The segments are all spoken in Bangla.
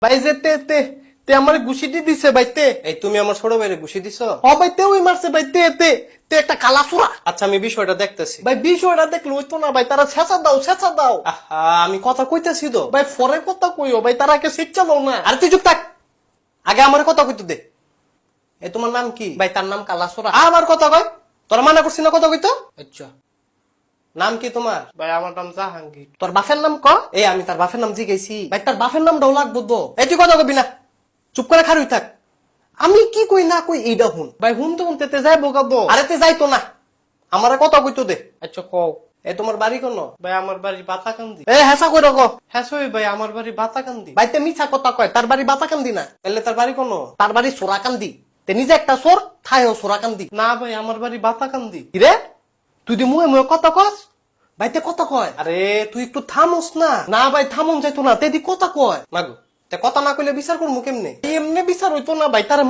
ভাই যে তে তে আমার ঘুষি দি দিছে ভাই তে। এই তুমি আমার ছোট ভাইরে ঘুষি দিছ? হ ভাই তে ওই মারছে ভাই তে তে তে একটা কালা চোরা। আচ্ছা আমি বিষয়টা দেখতেছি। ভাই বিষয়টা দেখলে হইতো না ভাই, তারা ছেঁচা দাও ছেঁচা দাও। আহা আমি কথা কইতেছি তো। ভাই ফরে কথা কইও ভাই, তারা কে শিক্ষা দাও না। আরে তুই চুপ থাক, আগে আমার কথা কইতে দে। এই তোমার নাম কি? ভাই তার নাম কালা চোরা। আমার কথা কয়, তোর মানা করছি না কথা কইতো? আচ্ছা নাম কি তোমার? ভাই আমার নাম জাহাঙ্গীর। তোর বাপের নাম ক। এই আমি তার বাপের নাম জিজ্ঞাসি। ভাই তার বাপের নামটাও লাগবো তো। এই তুই কথা কবি না, চুপ করে খারুই থাক। আমি কি কই না কই এইটা হুন। ভাই হুনতে হুনতে তে যাই বোকাবো। আরে তে যাইতো না, আমার কথা কইতো দে। আচ্ছা কও। এই তোমার বাড়ি কোন? ভাই আমার বাড়ি বাতাকান্দি। এ হেসা কই রাখো। হ্যাঁ সই ভাই আমার বাড়ি বাতাকান্দি। ভাই তে মিছা কথা কয়, তার বাড়ি বাতাকান্দি না। তাহলে তার বাড়ি কোন? তার বাড়ি সোরাকান্দি। তে নিজে একটা চোর, থায়ও সোরাকান্দি। না ভাই আমার বাড়ি বাতাকান্দি। কিরে তুই দি মুয়ে মুয়ে কথা কস? ভাইতে কথা কয়। আরে তুই একটু থামোস না। না ভাই থামুন যাইতো না, তেদি কথা কয়। মাগো তে কথা না কইলে বিচার করবো কেমনে? এমনি বিচার হইতো না ভাই, তারে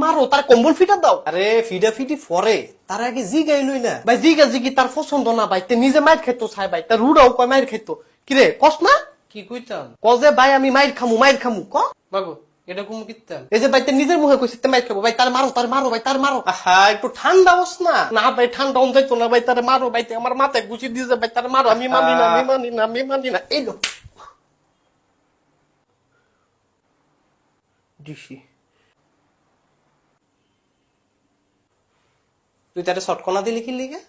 মারো তার কম্বল ফিটা দাও। আরে ফিডা ফিটি ফরে, তার আগে জি গাইলই না। ভাই জিগা জিগি তার পছন্দ না ভাই, তে নিজে মাইর খেতো চাই ভাই, তার রুড়াও কয় মাইর খেতো। কিরে কস না? কি কইতাম? ক যে ভাই আমি মাইর খামু ক। মাগো এটা কুমু কিতাম? এই যে ভাই তে নিজের মুখে কইছে তে মাইর খাবো ভাই, তার মারো ভাই তার মারো। আহা একটু ঠান্ডা হস না। না ভাই ঠান্ডা হন যাইতো না ভাই, তারে মারো ভাই, তে আমার মাথায় গুছি দিয়েছে ভাই, তার মারো। আমি মানি না এই লো দিছি। তুই তারে শটকনা দিলি কি লিগে?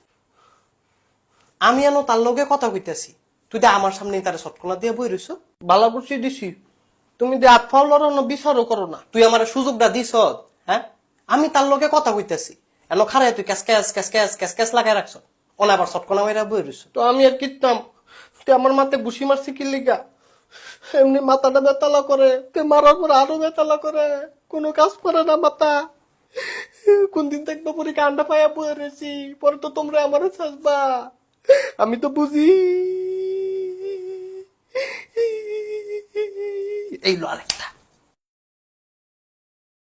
আমি আনো তার লগে কথা কইতাছি, তুই তো আমার সামনে তারে শটকনা দিয়ে বই রইছ। বালা গুছি দিছি, তুমি যে হাত ফাও লড়ো না বিচারও করো না। তুই আমার সুযোগটা দিস, হ্যাঁ? আমি তার লগে কথা কইতাছি, এন খারাই তুই ক্যাস লাগাই রাখছ, ওনা আবার শটকনা মাইরা বই রইছ। তো আমি আর কিতাম, তে আমার মাথায় ঘুষি মারছি কি লিগা? এমনি মাথাটা বেতালা করে, তে মারার পর আরো বেতালা করে, কোনো কাজ করে না মাথা। কোন দিন দেখবো পরে কান্ডা পায়া বয়ে রয়েছি, পরে তো তোমরা আমার চাষবা। আমি তো বুঝি। এই লো আরে